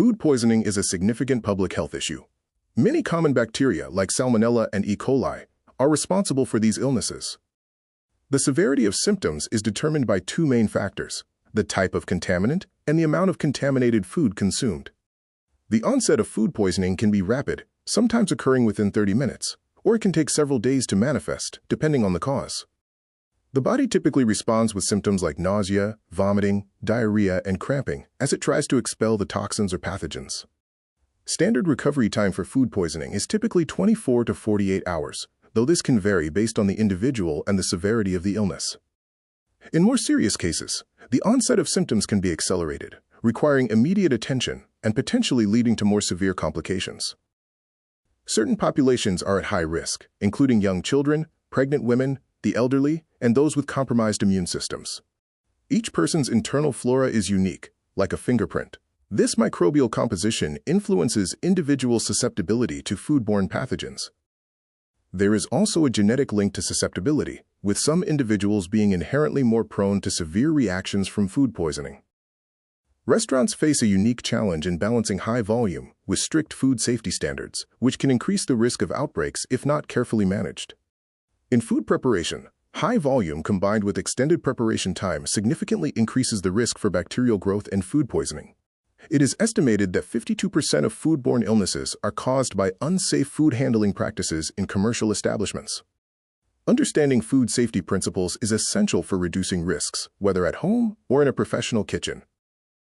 Food poisoning is a significant public health issue. Many common bacteria, like Salmonella and E. coli, are responsible for these illnesses. The severity of symptoms is determined by two main factors: the type of contaminant and the amount of contaminated food consumed. The onset of food poisoning can be rapid, sometimes occurring within 30 minutes, or it can take several days to manifest, depending on the cause. The body typically responds with symptoms like nausea, vomiting, diarrhea, and cramping as it tries to expel the toxins or pathogens. Standard recovery time for food poisoning is typically 24 to 48 hours, though this can vary based on the individual and the severity of the illness. In more serious cases, the onset of symptoms can be accelerated, requiring immediate attention and potentially leading to more severe complications. Certain populations are at high risk, including young children, pregnant women, the elderly, and those with compromised immune systems. Each person's internal flora is unique, like a fingerprint. This microbial composition influences individual susceptibility to foodborne pathogens. There is also a genetic link to susceptibility, with some individuals being inherently more prone to severe reactions from food poisoning. Restaurants face a unique challenge in balancing high volume with strict food safety standards, which can increase the risk of outbreaks if not carefully managed. In food preparation, high volume combined with extended preparation time significantly increases the risk for bacterial growth and food poisoning. It is estimated that 52% of foodborne illnesses are caused by unsafe food handling practices in commercial establishments. Understanding food safety principles is essential for reducing risks, whether at home or in a professional kitchen.